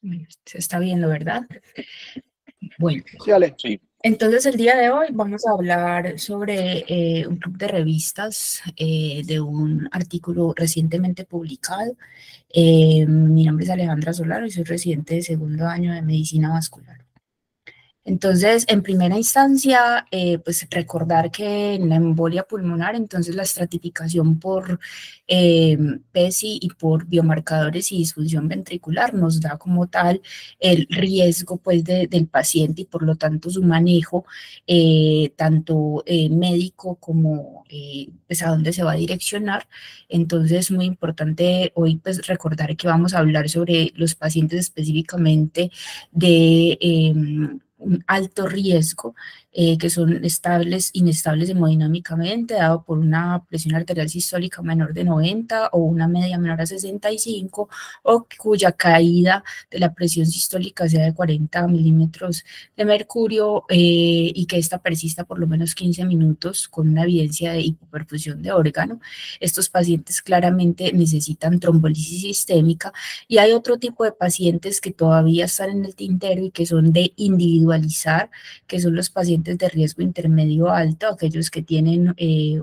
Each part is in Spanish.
Bueno, se está viendo, ¿verdad? Bueno, Sí, Ale. Sí, entonces el día de hoy vamos a hablar sobre un club de revistas de un artículo recientemente publicado. Mi nombre es Alejandra Solaro y soy residente de segundo año de medicina vascular. Entonces, en primera instancia, pues recordar que en la embolia pulmonar, entonces la estratificación por PESI y por biomarcadores y disfunción ventricular nos da como tal el riesgo pues del paciente y por lo tanto su manejo, tanto médico como pues a dónde se va a direccionar. Entonces, es muy importante hoy pues recordar que vamos a hablar sobre los pacientes específicamente de un alto riesgo, que son estables, inestables hemodinámicamente, dado por una presión arterial sistólica menor de 90 o una media menor a 65, o cuya caída de la presión sistólica sea de 40 milímetros de mercurio, y que esta persista por lo menos 15 minutos con una evidencia de hipoperfusión de órgano. Estos pacientes claramente necesitan trombolisis sistémica y hay otro tipo de pacientes que todavía están en el tintero y que son de individualizar, que son los pacientes de riesgo intermedio alto, aquellos que tienen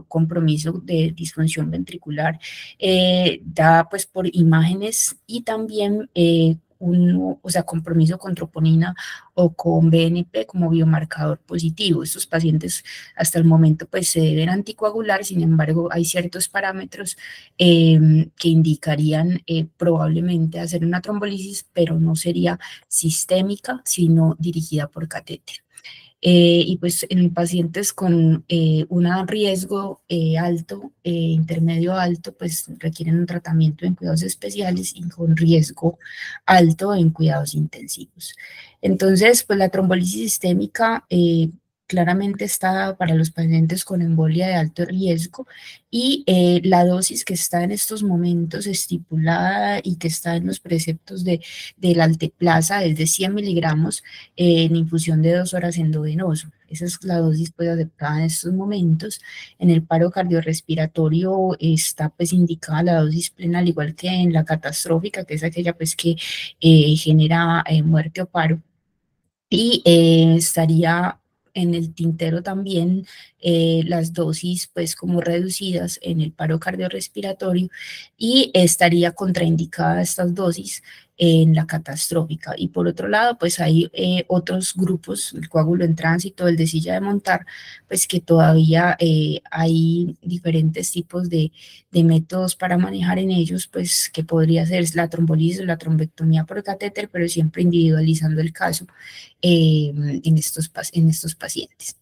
compromiso de disfunción ventricular, da pues por imágenes y también o sea, compromiso con troponina o con BNP como biomarcador positivo. Estos pacientes hasta el momento pues se deben anticoagular, sin embargo hay ciertos parámetros que indicarían probablemente hacer una trombolisis, pero no sería sistémica, sino dirigida por catéter. Y pues en pacientes con un riesgo alto, intermedio alto, pues requieren un tratamiento en cuidados especiales y con riesgo alto en cuidados intensivos. Entonces, pues la trombolisis sistémica claramente está para los pacientes con embolia de alto riesgo y la dosis que está en estos momentos estipulada y que está en los preceptos la alteplasa es de 100 miligramos en infusión de 2 horas endovenoso. Esa es la dosis pues aceptada en estos momentos. En el paro cardiorrespiratorio está pues indicada la dosis plena, al igual que en la catastrófica, que es aquella pues que genera muerte o paro. Y estaría en el tintero también las dosis pues como reducidas en el paro cardiorrespiratorio y estaría contraindicada estas dosis en la catastrófica. Y por otro lado, pues hay otros grupos, el coágulo en tránsito, el de silla de montar, pues que todavía hay diferentes tipos de métodos para manejar en ellos, pues que podría ser la trombolisis o la trombectomía por catéter, pero siempre individualizando el caso en estos pacientes.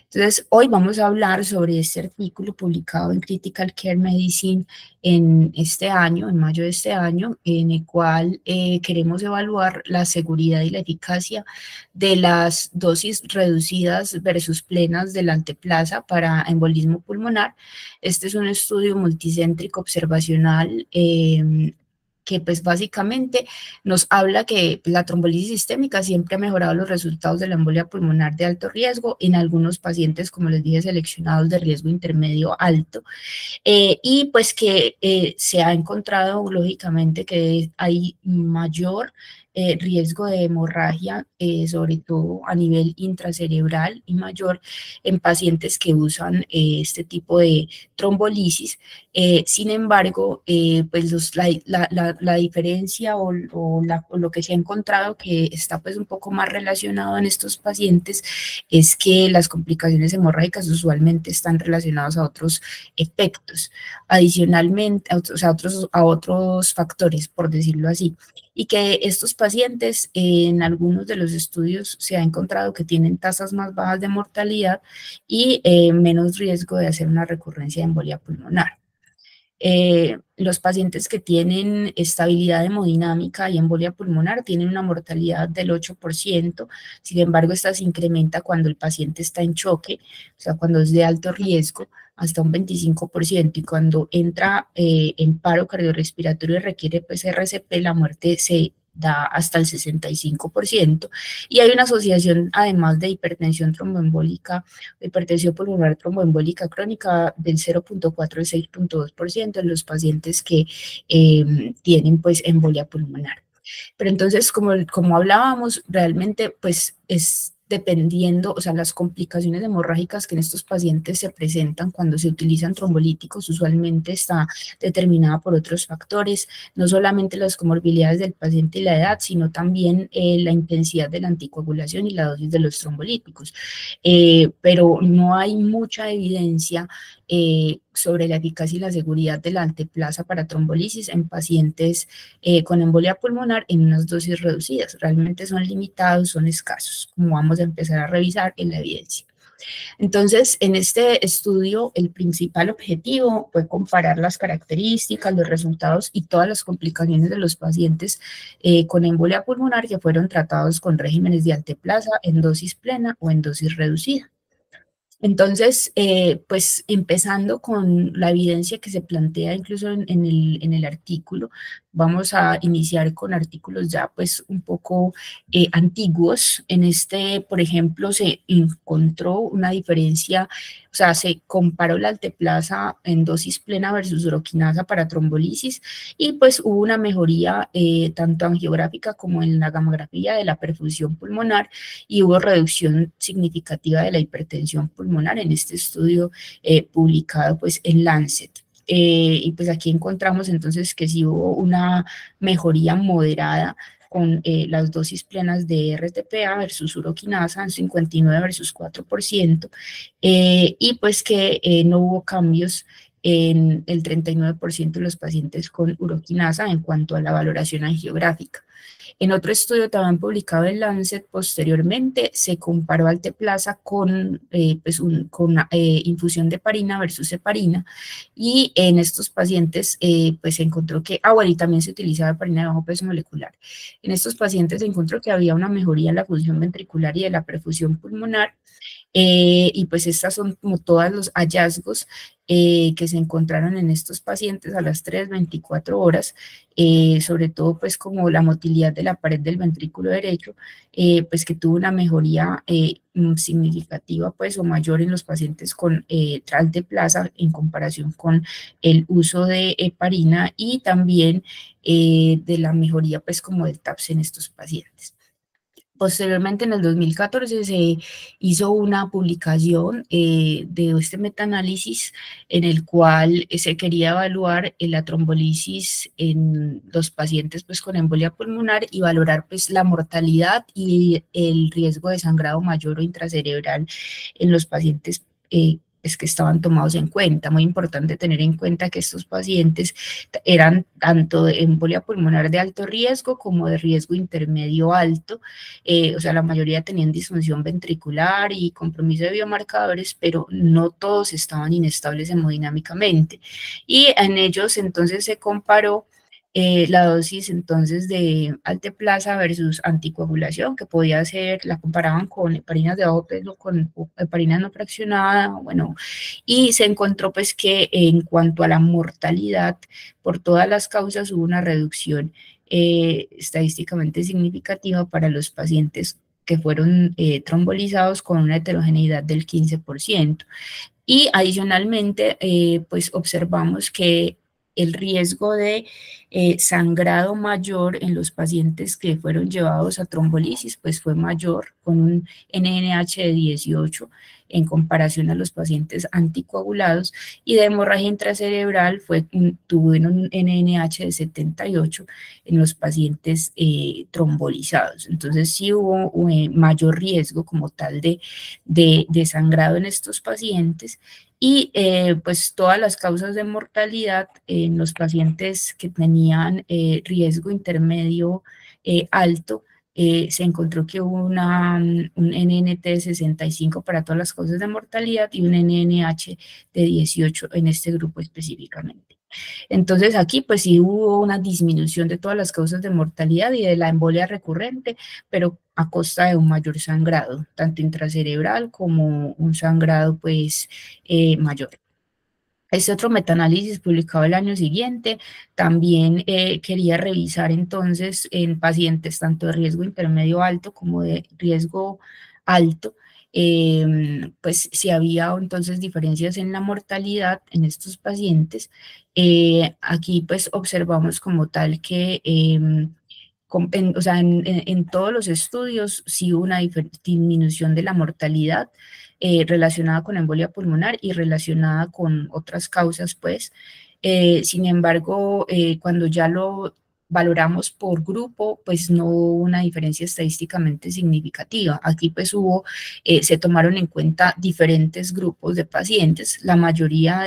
Entonces, hoy vamos a hablar sobre este artículo publicado en Critical Care Medicine en este año, en mayo de este año, en el cual queremos evaluar la seguridad y la eficacia de las dosis reducidas versus plenas de la anteplaza para embolismo pulmonar. Este es un estudio multicéntrico observacional que pues básicamente nos habla que la trombolisis sistémica siempre ha mejorado los resultados de la embolia pulmonar de alto riesgo en algunos pacientes, como les dije, seleccionados de riesgo intermedio alto, y pues que se ha encontrado lógicamente que hay mayor riesgo de hemorragia, sobre todo a nivel intracerebral y mayor en pacientes que usan este tipo de trombolisis. Sin embargo, pues la diferencia o lo que se ha encontrado que está pues un poco más relacionado en estos pacientes es que las complicaciones hemorrágicas usualmente están relacionadas a otros efectos, adicionalmente, o sea, a otros factores, por decirlo así, y que estos pacientes en algunos de los estudios se ha encontrado que tienen tasas más bajas de mortalidad y menos riesgo de hacer una recurrencia de embolia pulmonar. Los pacientes que tienen estabilidad hemodinámica y embolia pulmonar tienen una mortalidad del 8%, sin embargo, esta se incrementa cuando el paciente está en choque, o sea, cuando es de alto riesgo, hasta un 25%, y cuando entra en paro cardiorrespiratorio y requiere pues RCP, la muerte se da hasta el 65%, y hay una asociación además de hipertensión tromboembólica, hipertensión pulmonar tromboembólica crónica del 0,4 al 6,2% en los pacientes que tienen pues embolia pulmonar. Pero entonces, como hablábamos, realmente pues es dependiendo, o sea, las complicaciones hemorrágicas que en estos pacientes se presentan cuando se utilizan trombolíticos usualmente está determinada por otros factores, no solamente las comorbilidades del paciente y la edad, sino también la intensidad de la anticoagulación y la dosis de los trombolíticos. Pero no hay mucha evidencia sobre la eficacia y la seguridad de la anteplasa para trombolisis en pacientes con embolia pulmonar en unas dosis reducidas. Realmente son limitados, son escasos, como vamos a empezar a revisar en la evidencia. Entonces, en este estudio, el principal objetivo fue comparar las características, los resultados y todas las complicaciones de los pacientes con embolia pulmonar que fueron tratados con regímenes de alteplasa en dosis plena o en dosis reducida. Entonces, pues empezando con la evidencia que se plantea incluso en el artículo, vamos a iniciar con artículos ya pues un poco antiguos. En este, por ejemplo, se encontró una diferencia, o sea, se comparó la alteplasa en dosis plena versus uroquinasa para trombolisis y pues hubo una mejoría tanto angiográfica como en la gamografía de la perfusión pulmonar y hubo reducción significativa de la hipertensión pulmonar en este estudio publicado pues en Lancet. Y pues aquí encontramos entonces que sí hubo una mejoría moderada con las dosis plenas de RTPA versus uroquinasa en 59 versus 4%, y pues que no hubo cambios en el 39% de los pacientes con uroquinasa en cuanto a la valoración angiográfica. En otro estudio también publicado en Lancet posteriormente se comparó alteplasa con, con infusión de heparina versus heparina y en estos pacientes pues se encontró que, bueno, y también se utilizaba heparina de bajo peso molecular. En estos pacientes se encontró que había una mejoría en la función ventricular y de la perfusión pulmonar. Y pues estas son como todos los hallazgos que se encontraron en estos pacientes a las 3, 24 horas, sobre todo pues como la motilidad de la pared del ventrículo derecho, pues que tuvo una mejoría significativa pues o mayor en los pacientes con alteplasa en comparación con el uso de heparina y también de la mejoría pues como del TAPS en estos pacientes. Posteriormente, en el 2014, se hizo una publicación de este metaanálisis en el cual se quería evaluar la trombolisis en los pacientes pues, con embolia pulmonar y valorar pues, la mortalidad y el riesgo de sangrado mayor o intracerebral en los pacientes es que estaban tomados en cuenta. Muy importante tener en cuenta que estos pacientes eran tanto de embolia pulmonar de alto riesgo como de riesgo intermedio alto, o sea, la mayoría tenían disfunción ventricular y compromiso de biomarcadores, pero no todos estaban inestables hemodinámicamente. Y en ellos entonces se comparó la dosis entonces de alteplasa versus anticoagulación, que podía ser, la comparaban con heparinas de bajo peso, con heparina no fraccionada, bueno, y se encontró pues que en cuanto a la mortalidad, por todas las causas hubo una reducción estadísticamente significativa para los pacientes que fueron trombolizados con una heterogeneidad del 15%. Y adicionalmente, pues observamos que el riesgo de sangrado mayor en los pacientes que fueron llevados a trombolisis, pues fue mayor con un NNH de 18 en comparación a los pacientes anticoagulados y de hemorragia intracerebral tuvieron un NNH de 78 en los pacientes trombolizados. Entonces sí hubo mayor riesgo como tal de sangrado en estos pacientes y pues todas las causas de mortalidad en los pacientes que tenían riesgo intermedio alto, se encontró que hubo un NNT de 65 para todas las causas de mortalidad y un NNH de 18 en este grupo específicamente. Entonces aquí pues sí hubo una disminución de todas las causas de mortalidad y de la embolia recurrente, pero a costa de un mayor sangrado, tanto intracerebral como un sangrado pues mayor. Este otro metaanálisis publicado el año siguiente también quería revisar entonces en pacientes tanto de riesgo intermedio alto como de riesgo alto, pues si había entonces diferencias en la mortalidad en estos pacientes. Aquí pues observamos como tal que o sea, en todos los estudios sí hubo una disminución de la mortalidad relacionada con embolia pulmonar y relacionada con otras causas, pues. Sin embargo, cuando ya lo valoramos por grupo, pues no hubo una diferencia estadísticamente significativa. Aquí pues se tomaron en cuenta diferentes grupos de pacientes. La mayoría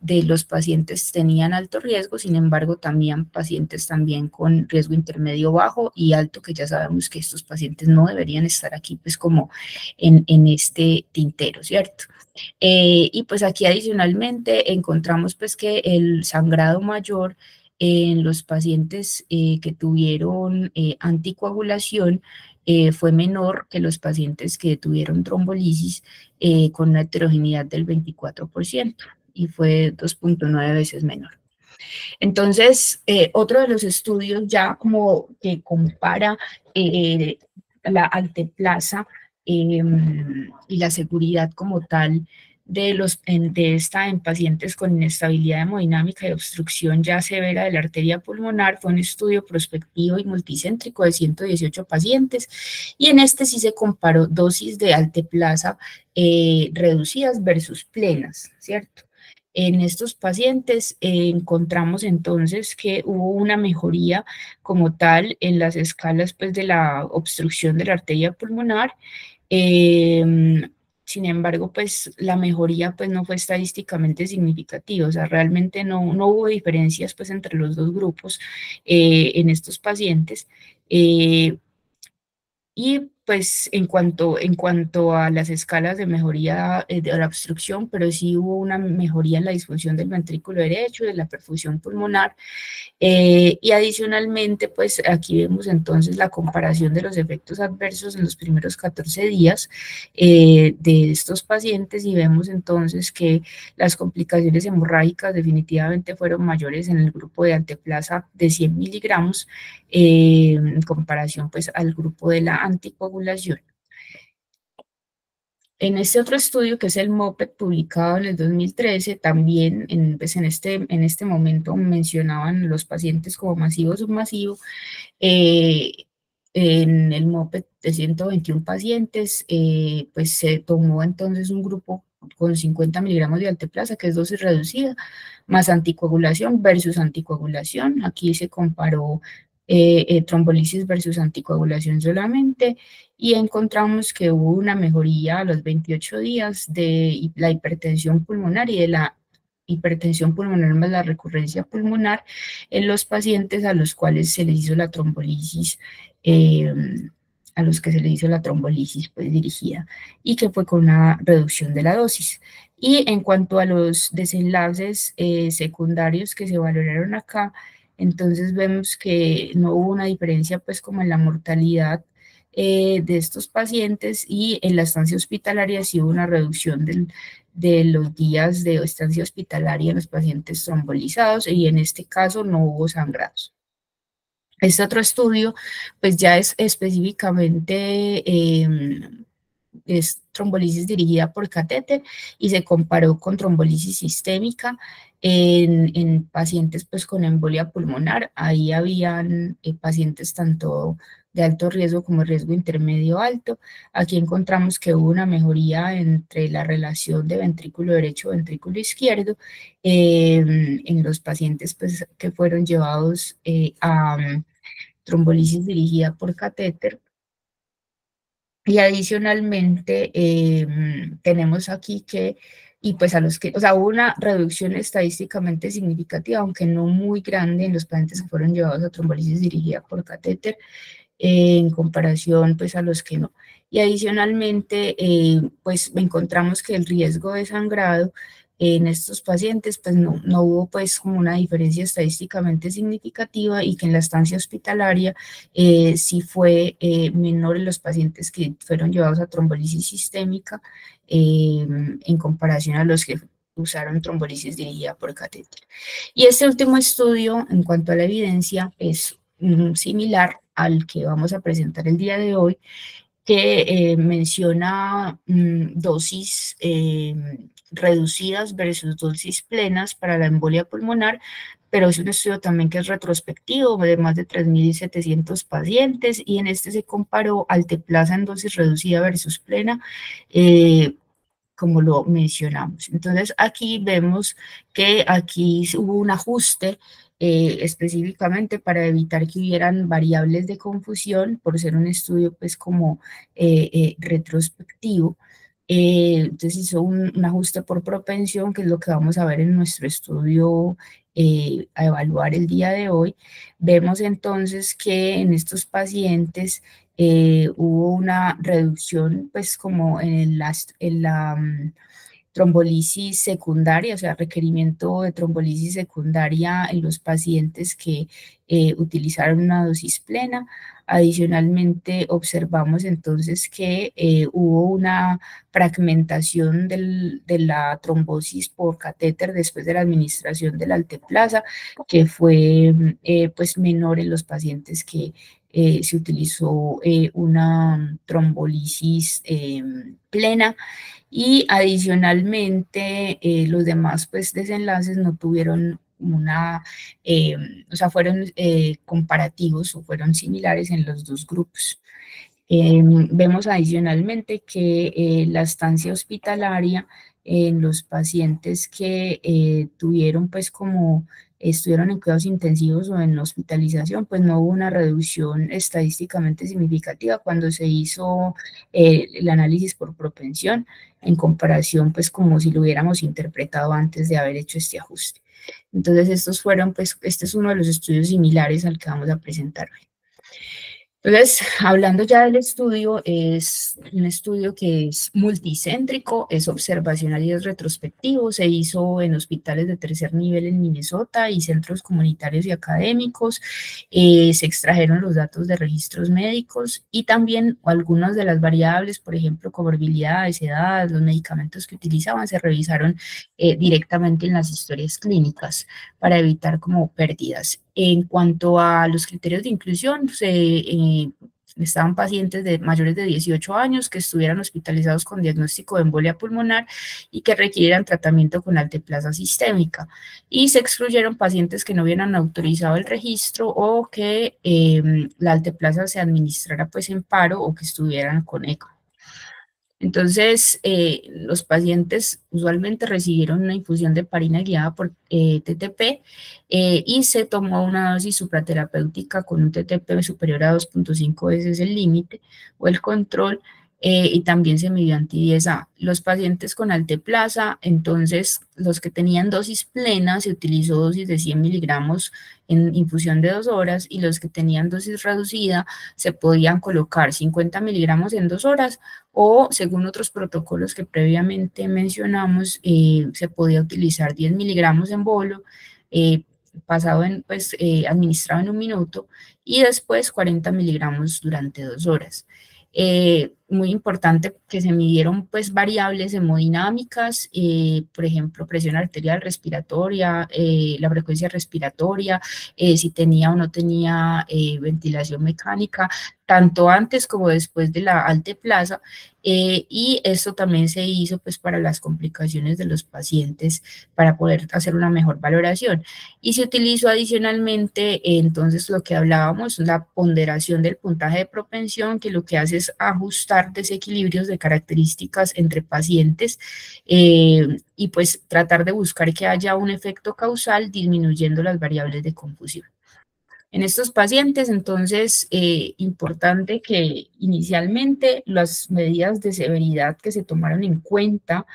de los pacientes tenían alto riesgo, sin embargo, también pacientes también con riesgo intermedio bajo y alto, que ya sabemos que estos pacientes no deberían estar aquí, pues como en este tintero, ¿cierto? Y pues aquí adicionalmente encontramos pues que el sangrado mayor en los pacientes que tuvieron anticoagulación fue menor que los pacientes que tuvieron trombolisis con una heterogeneidad del 24% y fue 2.9 veces menor. Entonces, otro de los estudios ya como que compara eh, la alteplaza y la seguridad como tal de esta en pacientes con inestabilidad hemodinámica y obstrucción ya severa de la arteria pulmonar fue un estudio prospectivo y multicéntrico de 118 pacientes y en este sí se comparó dosis de alteplaza reducidas versus plenas, ¿cierto? En estos pacientes encontramos entonces que hubo una mejoría como tal en las escalas pues, de la obstrucción de la arteria pulmonar. Sin embargo, pues la mejoría pues no fue estadísticamente significativa, o sea, realmente no hubo diferencias pues entre los dos grupos en estos pacientes. Y pues en cuanto a las escalas de mejoría de la obstrucción, pero sí hubo una mejoría en la disfunción del ventrículo derecho, de la perfusión pulmonar, y adicionalmente, pues aquí vemos entonces la comparación de los efectos adversos en los primeros 14 días de estos pacientes y vemos entonces que las complicaciones hemorrágicas definitivamente fueron mayores en el grupo de anteplaza de 100 miligramos en comparación pues al grupo de la anticoagulación. En este otro estudio, que es el MOPET, publicado en el 2013, también pues en este momento mencionaban los pacientes como masivo o submasivo. Eh, en el MOPET de 121 pacientes, pues se tomó entonces un grupo con 50 miligramos de alteplasa, que es dosis reducida, más anticoagulación versus anticoagulación. Aquí se comparó trombolisis versus anticoagulación solamente y encontramos que hubo una mejoría a los 28 días de la hipertensión pulmonar y de la hipertensión pulmonar más la recurrencia pulmonar en los pacientes a los cuales se les hizo la trombolisis, eh, a los que se les hizo la trombolisis pues, dirigida y que fue con una reducción de la dosis. Y en cuanto a los desenlaces secundarios que se valoraron acá, entonces vemos que no hubo una diferencia pues como en la mortalidad de estos pacientes y en la estancia hospitalaria sí hubo una reducción de los días de estancia hospitalaria en los pacientes trombolizados y en este caso no hubo sangrados. Este otro estudio, pues ya es específicamente es trombolisis dirigida por catéter y se comparó con trombolisis sistémica en pacientes pues con embolia pulmonar. Ahí habían pacientes tanto de alto riesgo como riesgo intermedio alto. Aquí encontramos que hubo una mejoría entre la relación de ventrículo derecho ventrículo izquierdo en los pacientes pues, que fueron llevados a trombolisis dirigida por catéter. Y adicionalmente tenemos aquí que, y pues a los que, o sea, hubo una reducción estadísticamente significativa, aunque no muy grande en los pacientes que fueron llevados a trombolisis dirigida por catéter, en comparación pues a los que no. Y adicionalmente, pues encontramos que el riesgo de sangrado en estos pacientes pues no hubo pues como una diferencia estadísticamente significativa y que en la estancia hospitalaria sí fue menor en los pacientes que fueron llevados a trombolisis sistémica en comparación a los que usaron trombolisis dirigida por catéter. Y este último estudio, en cuanto a la evidencia, es similar al que vamos a presentar el día de hoy, que menciona dosis reducidas versus dosis plenas para la embolia pulmonar, pero es un estudio también que es retrospectivo, de más de 3.700 pacientes, y en este se comparó alteplasa en dosis reducida versus plena, como lo mencionamos. Entonces, aquí vemos que aquí hubo un ajuste específicamente para evitar que hubieran variables de confusión, por ser un estudio pues como retrospectivo. Entonces hizo un ajuste por propensión, que es lo que vamos a ver en nuestro estudio a evaluar el día de hoy. Vemos entonces que en estos pacientes hubo una reducción, pues como en la trombolisis secundaria, o sea, requerimiento de trombolisis secundaria en los pacientes que utilizaron una dosis plena. Adicionalmente, observamos entonces que hubo una fragmentación de la trombosis por catéter después de la administración de la alteplasa, que fue pues menor en los pacientes que se utilizó una trombolisis plena, y adicionalmente los demás pues desenlaces no tuvieron una, eh, o sea, fueron comparativos o fueron similares en los dos grupos. Vemos adicionalmente que la estancia hospitalaria en los pacientes que tuvieron pues como estuvieron en cuidados intensivos o en hospitalización, pues no hubo una reducción estadísticamente significativa cuando se hizo el análisis por propensión, en comparación pues como si lo hubiéramos interpretado antes de haber hecho este ajuste. Entonces estos fueron pues, este es uno de los estudios similares al que vamos a presentar hoy. Entonces, hablando ya del estudio, es un estudio que es multicéntrico, es observacional y es retrospectivo. Se hizo en hospitales de tercer nivel en Minnesota y centros comunitarios y académicos. Se extrajeron los datos de registros médicos y también algunas de las variables, por ejemplo, comorbilidades, edad, los medicamentos que utilizaban, se revisaron directamente en las historias clínicas para evitar como pérdidas. En cuanto a los criterios de inclusión, estaban pacientes de mayores de 18 años que estuvieran hospitalizados con diagnóstico de embolia pulmonar y que requirieran tratamiento con alteplasa sistémica. Y se excluyeron pacientes que no hubieran autorizado el registro o que la alteplasa se administrara pues en paro o que estuvieran con ECO. Entonces, los pacientes usualmente recibieron una infusión de heparina guiada por TTP y se tomó una dosis supraterapéutica con un TTP superior a 2.5 veces el límite o el control, y también se midió anti-10A. Los pacientes con alteplasa, entonces los que tenían dosis plena, se utilizó dosis de 100 miligramos en infusión de 2 horas, y los que tenían dosis reducida se podían colocar 50 miligramos en 2 horas, o según otros protocolos que previamente mencionamos, se podía utilizar 10 miligramos en bolo, pasado en, pues, administrado en 1 minuto, y después 40 miligramos durante 2 horas. Muy importante que se midieron pues variables hemodinámicas, por ejemplo, presión arterial respiratoria, la frecuencia respiratoria, si tenía o no tenía ventilación mecánica, tanto antes como después de la alteplasa, y esto también se hizo pues para las complicaciones de los pacientes para poder hacer una mejor valoración. Y se utilizó adicionalmente, entonces, lo que hablábamos, la ponderación del puntaje de propensión, que lo que hace es ajustar desequilibrios de características entre pacientes, y pues tratar de buscar que haya un efecto causal disminuyendo las variables de confusión. En estos pacientes, entonces, importante que inicialmente las medidas de severidad que se tomaron en cuenta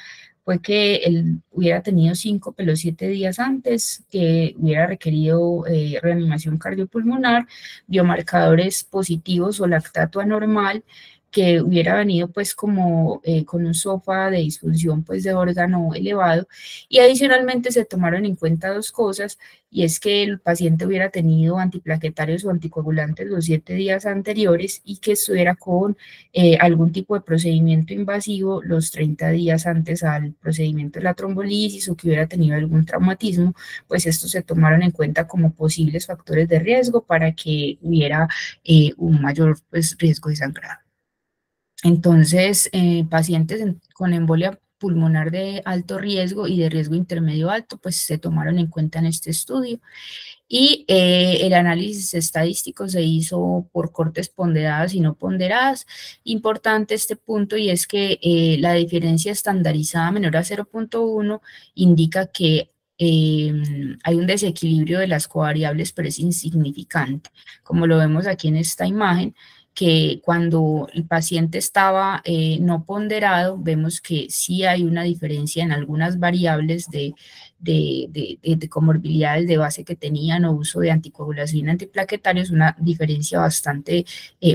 fue que él hubiera tenido síncope los 7 días antes, que hubiera requerido reanimación cardiopulmonar, biomarcadores positivos o lactato anormal, que hubiera venido pues como con un SOFA de disfunción pues de órgano elevado, y adicionalmente se tomaron en cuenta dos cosas, y es que el paciente hubiera tenido antiplaquetarios o anticoagulantes los 7 días anteriores y que estuviera con algún tipo de procedimiento invasivo los 30 días antes al procedimiento de la trombolisis, o que hubiera tenido algún traumatismo. Pues estos se tomaron en cuenta como posibles factores de riesgo para que hubiera un mayor pues, riesgo de sangrado. Entonces, pacientes con embolia pulmonar de alto riesgo y de riesgo intermedio alto, pues se tomaron en cuenta en este estudio. Y el análisis estadístico se hizo por cortes ponderadas y no ponderadas. Importante este punto, y es que la diferencia estandarizada menor a 0,1 indica que hay un desequilibrio de las covariables, pero es insignificante, como lo vemos aquí en esta imagen, que cuando el paciente estaba no ponderado, vemos que sí hay una diferencia en algunas variables de comorbilidades de base que tenían o uso de anticoagulación antiplaquetarios, una diferencia bastante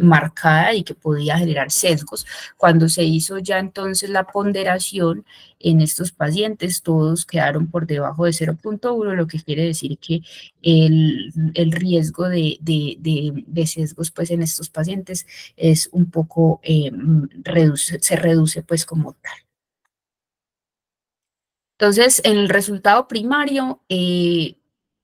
marcada y que podía generar sesgos. Cuando se hizo ya entonces la ponderación en estos pacientes, todos quedaron por debajo de 0,1, lo que quiere decir que el riesgo de sesgos pues en estos pacientes es un poco, se reduce pues como tal. Entonces, en el resultado primario,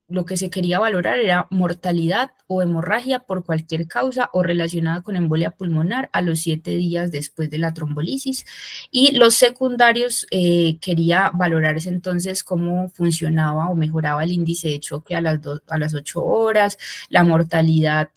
lo que se quería valorar era mortalidad o hemorragia por cualquier causa o relacionada con embolia pulmonar a los 7 días después de la trombolisis. Y los secundarios quería valorarse entonces cómo funcionaba o mejoraba el índice de choque a las 8 horas, la mortalidad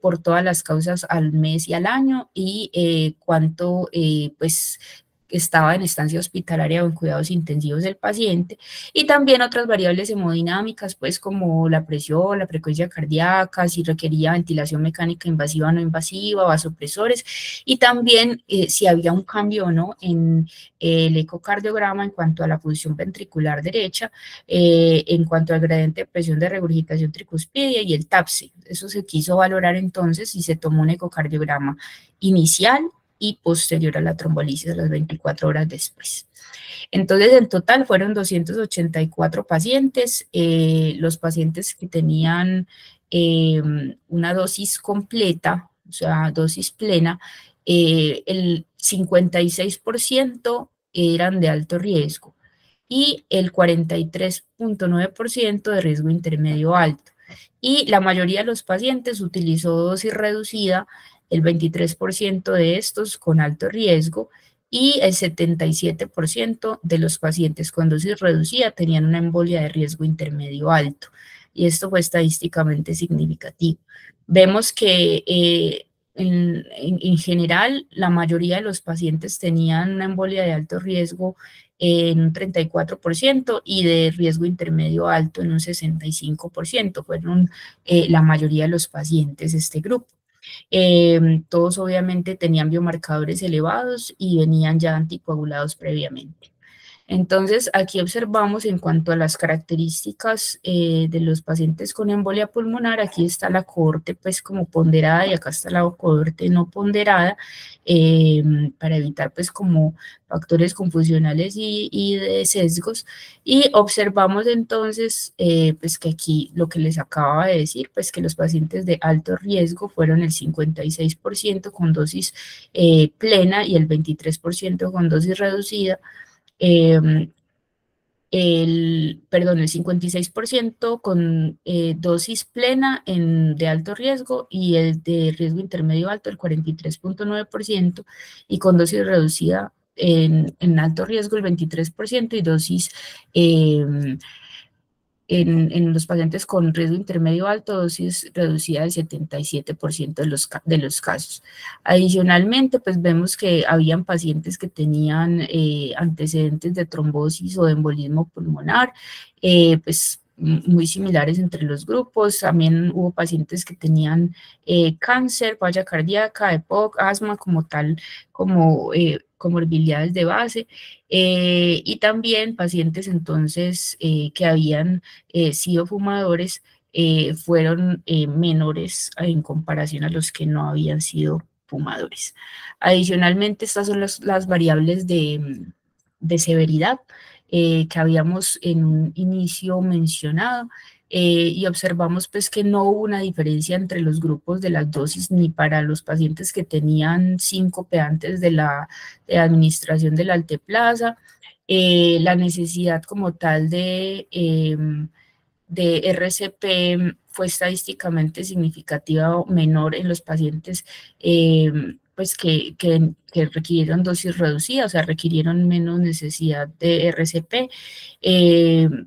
por todas las causas al mes y al año, y cuánto pues estaba en estancia hospitalaria o en cuidados intensivos del paciente, y también otras variables hemodinámicas, pues como la presión, la frecuencia cardíaca, si requería ventilación mecánica invasiva o no invasiva, vasopresores, y también si había un cambio o no en el ecocardiograma en cuanto a la función ventricular derecha, en cuanto al gradiente de presión de regurgitación tricuspidia y el TAPSE. Eso se quiso valorar entonces y se tomó un ecocardiograma inicial y posterior a la trombolisis a las 24 horas después. Entonces, en total fueron 284 pacientes. Los pacientes que tenían una dosis completa, o sea, dosis plena, el 56% eran de alto riesgo y el 43,9% de riesgo intermedio alto. Y la mayoría de los pacientes utilizó dosis reducida, el 23% de estos con alto riesgo, y el 77% de los pacientes con dosis reducida tenían una embolia de riesgo intermedio alto. Y esto fue estadísticamente significativo. Vemos que en general la mayoría de los pacientes tenían una embolia de alto riesgo en un 34% y de riesgo intermedio alto en un 65%. Fueron la mayoría de los pacientes de este grupo. Todos obviamente tenían biomarcadores elevados y venían ya anticoagulados previamente. Entonces, aquí observamos en cuanto a las características de los pacientes con embolia pulmonar. Aquí está la cohorte pues como ponderada y acá está la cohorte no ponderada, para evitar pues como factores confusionales y de sesgos. Y observamos entonces pues que aquí lo que les acababa de decir, pues que los pacientes de alto riesgo fueron el 56% con dosis plena y el 23% con dosis reducida. El 56% con dosis plena de alto riesgo y el de riesgo intermedio alto, el 43,9%, y con dosis reducida en alto riesgo, el 23%, y dosis en los pacientes con riesgo intermedio alto, dosis reducida del 77% de los casos. Adicionalmente, pues vemos que habían pacientes que tenían antecedentes de trombosis o de embolismo pulmonar, pues muy similares entre los grupos. También hubo pacientes que tenían cáncer, falla cardíaca, EPOC, asma como tal, como comorbilidades de base, y también pacientes entonces que habían sido fumadores, fueron menores en comparación a los que no habían sido fumadores. Adicionalmente, estas son las variables de severidad que habíamos en un inicio mencionado. Y observamos pues que no hubo una diferencia entre los grupos de las dosis ni para los pacientes que tenían síncope antes de la administración del alteplasa. La necesidad como tal de RCP fue estadísticamente significativa o menor en los pacientes pues que requirieron dosis reducidas, o sea, requirieron menos necesidad de RCP,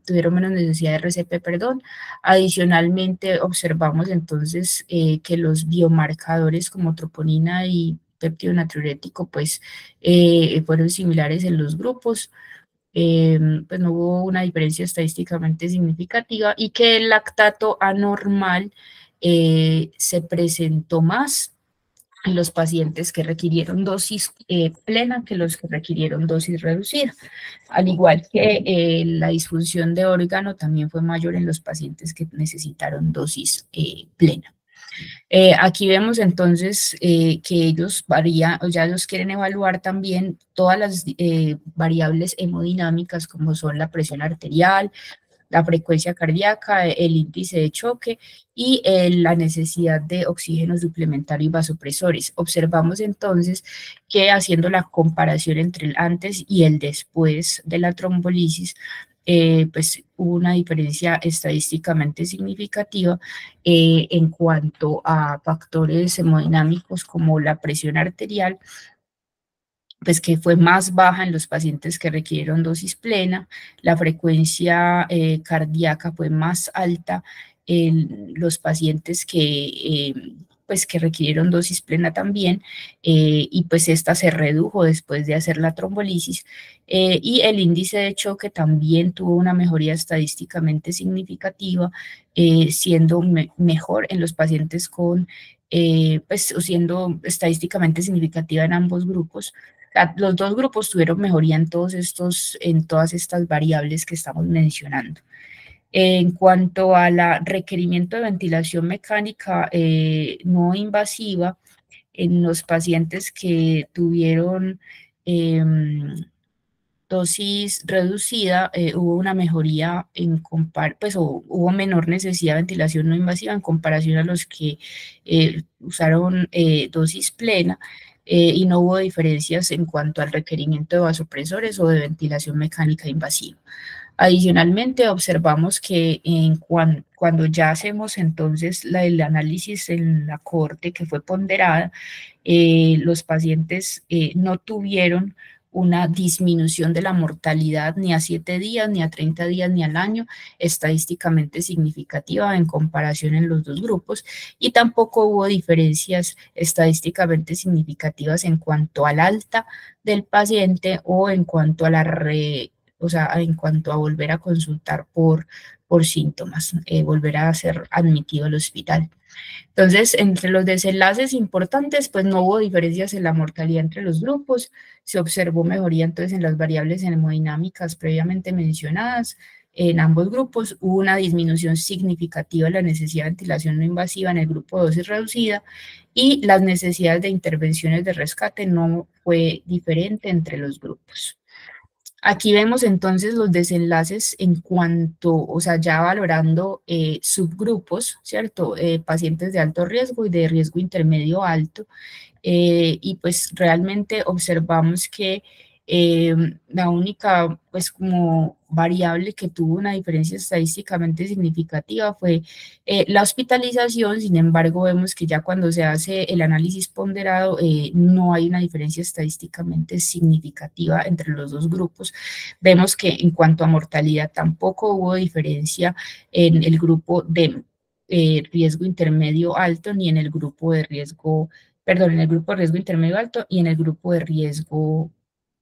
tuvieron menos necesidad de RCP, perdón. Adicionalmente, observamos entonces que los biomarcadores como troponina y péptido natriurético, pues fueron similares en los grupos. Pues no hubo una diferencia estadísticamente significativa y que el lactato anormal se presentó más en los pacientes que requirieron dosis plena que los que requirieron dosis reducida. Al igual que la disfunción de órgano también fue mayor en los pacientes que necesitaron dosis plena. Aquí vemos entonces que ellos varían, o ya ellos quieren evaluar también todas las variables hemodinámicas como son la presión arterial, la frecuencia cardíaca, el índice de choque y la necesidad de oxígeno suplementario y vasopresores. Observamos entonces que haciendo la comparación entre el antes y el después de la trombolisis, pues hubo una diferencia estadísticamente significativa en cuanto a factores hemodinámicos como la presión arterial, pues que fue más baja en los pacientes que requirieron dosis plena, la frecuencia cardíaca fue más alta en los pacientes pues que requirieron dosis plena también, y pues esta se redujo después de hacer la trombolisis, y el índice de choque también tuvo una mejoría estadísticamente significativa, siendo mejor en los pacientes con, pues siendo estadísticamente significativa en ambos grupos. Los dos grupos tuvieron mejoría en todas estas variables que estamos mencionando. En cuanto a la requerimiento de ventilación mecánica no invasiva en los pacientes que tuvieron dosis reducida, hubo una mejoría pues hubo menor necesidad de ventilación no invasiva en comparación a los que usaron dosis plena, y no hubo diferencias en cuanto al requerimiento de vasopresores o de ventilación mecánica invasiva. Adicionalmente, observamos que cuando ya hacemos entonces el análisis en la cohorte que fue ponderada, los pacientes no tuvieron una disminución de la mortalidad ni a 7 días, ni a 30 días, ni al año, estadísticamente significativa en comparación en los dos grupos, y tampoco hubo diferencias estadísticamente significativas en cuanto al alta del paciente o en cuanto a o sea, en cuanto a volver a consultar por síntomas, volver a ser admitido al hospital. Entonces, entre los desenlaces importantes, pues no hubo diferencias en la mortalidad entre los grupos, se observó mejoría entonces en las variables hemodinámicas previamente mencionadas. En ambos grupos hubo una disminución significativa de la necesidad de ventilación no invasiva en el grupo de dosis reducida, y las necesidades de intervenciones de rescate no fue diferente entre los grupos. Aquí vemos entonces los desenlaces en cuanto, o sea, ya valorando subgrupos, ¿cierto? Pacientes de alto riesgo y de riesgo intermedio alto. Y pues realmente observamos que la única, pues como variable que tuvo una diferencia estadísticamente significativa fue la hospitalización. Sin embargo, vemos que ya cuando se hace el análisis ponderado no hay una diferencia estadísticamente significativa entre los dos grupos. Vemos que en cuanto a mortalidad tampoco hubo diferencia en el grupo de riesgo intermedio alto ni en el grupo de riesgo, perdón, en el grupo de riesgo intermedio alto y en el grupo de riesgo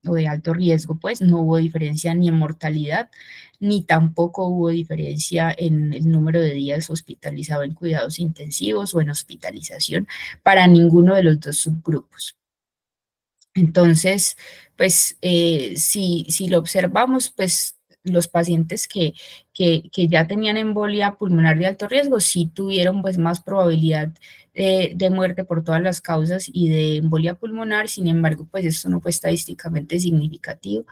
o de alto riesgo, pues no hubo diferencia ni en mortalidad, ni tampoco hubo diferencia en el número de días hospitalizado en cuidados intensivos o en hospitalización para ninguno de los dos subgrupos. Entonces, pues si lo observamos, pues los pacientes que ya tenían embolia pulmonar de alto riesgo sí tuvieron pues más probabilidad de muerte por todas las causas y de embolia pulmonar. Sin embargo, pues esto no fue estadísticamente significativo,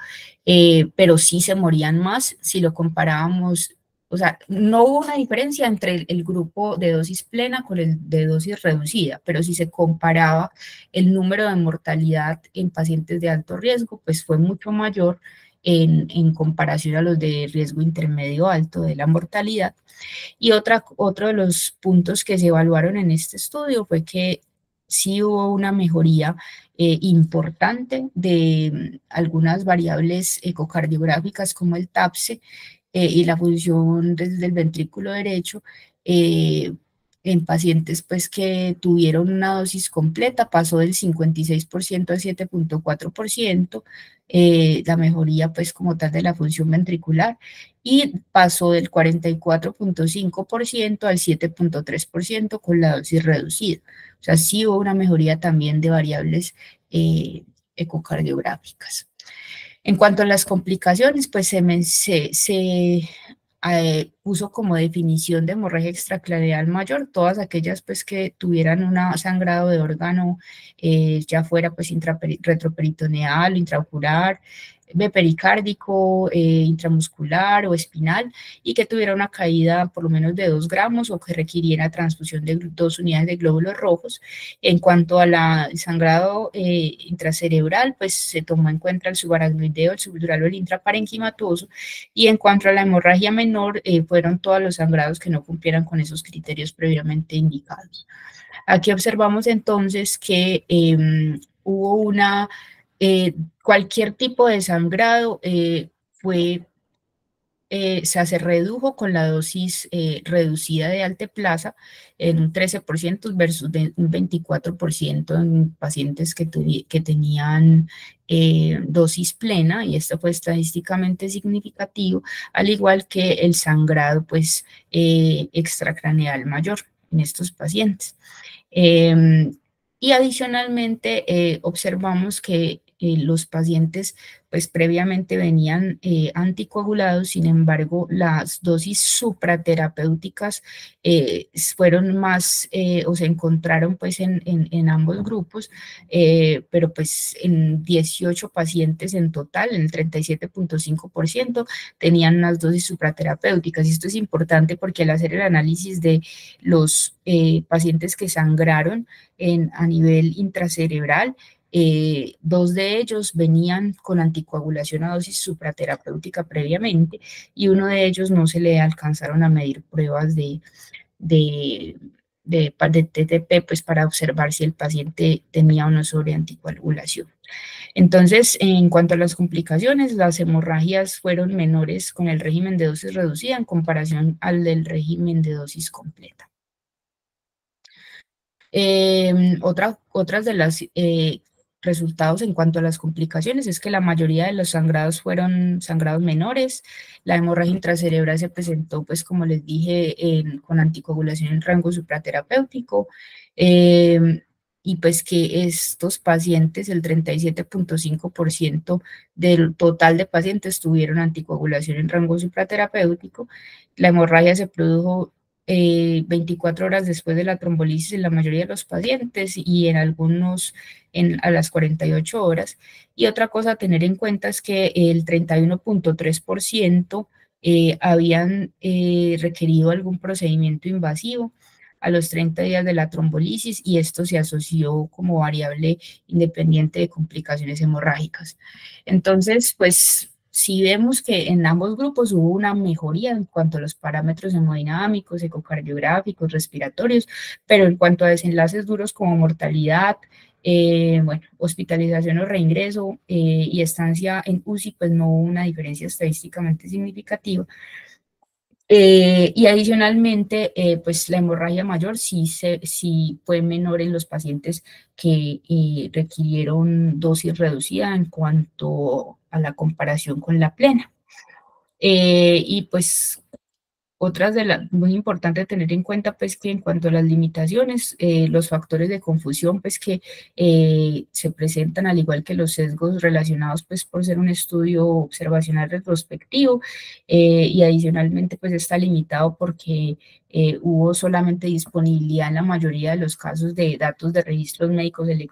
pero sí se morían más si lo comparábamos. O sea, no hubo una diferencia entre el grupo de dosis plena con el de dosis reducida, pero si se comparaba el número de mortalidad en pacientes de alto riesgo, pues fue mucho mayor en comparación a los de riesgo intermedio alto de la mortalidad. Y otro de los puntos que se evaluaron en este estudio fue que sí hubo una mejoría importante de algunas variables ecocardiográficas como el TAPSE y la función desde el ventrículo derecho. En pacientes pues que tuvieron una dosis completa pasó del 56% al 7,4%, la mejoría pues como tal de la función ventricular, y pasó del 44,5% al 7,3% con la dosis reducida. O sea, sí hubo una mejoría también de variables ecocardiográficas. En cuanto a las complicaciones, pues se puso como definición de hemorragia extracraneal mayor todas aquellas pues que tuvieran un sangrado de órgano, ya fuera pues retroperitoneal, intraocular, pericárdico, intramuscular o espinal, y que tuviera una caída por lo menos de 2 gramos o que requiriera transfusión de 2 unidades de glóbulos rojos. En cuanto al sangrado intracerebral, pues se tomó en cuenta el subaracnoideo, el subdural o el intraparenquimatoso, y en cuanto a la hemorragia menor, fueron todos los sangrados que no cumplieran con esos criterios previamente indicados. Aquí observamos entonces que hubo cualquier tipo de sangrado se redujo con la dosis reducida de alteplasa en un 13% versus un 24% en pacientes que tenían dosis plena, y esto fue estadísticamente significativo, al igual que el sangrado pues, extracraneal mayor en estos pacientes. Y adicionalmente observamos que los pacientes pues previamente venían anticoagulados. Sin embargo, las dosis supraterapéuticas fueron más o se encontraron pues en ambos grupos, pero pues en 18 pacientes en total, en el 37,5% tenían unas dosis supraterapéuticas. Y esto es importante porque al hacer el análisis de los pacientes que sangraron a nivel intracerebral, 2 de ellos venían con anticoagulación a dosis supraterapéutica previamente, y uno de ellos no se le alcanzaron a medir pruebas de TTP pues para observar si el paciente tenía o no sobreanticoagulación. Entonces, en cuanto a las complicaciones, las hemorragias fueron menores con el régimen de dosis reducida en comparación al del régimen de dosis completa. Otras de las resultados en cuanto a las complicaciones es que la mayoría de los sangrados fueron sangrados menores. La hemorragia intracerebral se presentó, pues como les dije, con anticoagulación en rango supraterapéutico. Y pues que estos pacientes, el 37,5% del total de pacientes tuvieron anticoagulación en rango supraterapéutico. La hemorragia se produjo 24 horas después de la trombolisis en la mayoría de los pacientes, y en algunos a las 48 horas. Y otra cosa a tener en cuenta es que el 31,3% habían requerido algún procedimiento invasivo a los 30 días de la trombolisis, y esto se asoció como variable independiente de complicaciones hemorrágicas. Entonces, pues si vemos que en ambos grupos hubo una mejoría en cuanto a los parámetros hemodinámicos, ecocardiográficos, respiratorios, pero en cuanto a desenlaces duros como mortalidad, bueno, hospitalización o reingreso y estancia en UCI, pues no hubo una diferencia estadísticamente significativa. Y adicionalmente, pues la hemorragia mayor sí fue menor en los pacientes que requirieron dosis reducida en cuanto a la comparación con la plena. Y pues otras de las, muy importante tener en cuenta, pues que en cuanto a las limitaciones, los factores de confusión, pues que se presentan, al igual que los sesgos relacionados, pues por ser un estudio observacional retrospectivo, y adicionalmente, pues está limitado porque hubo solamente disponibilidad en la mayoría de los casos de datos de registros médicos electrónicos.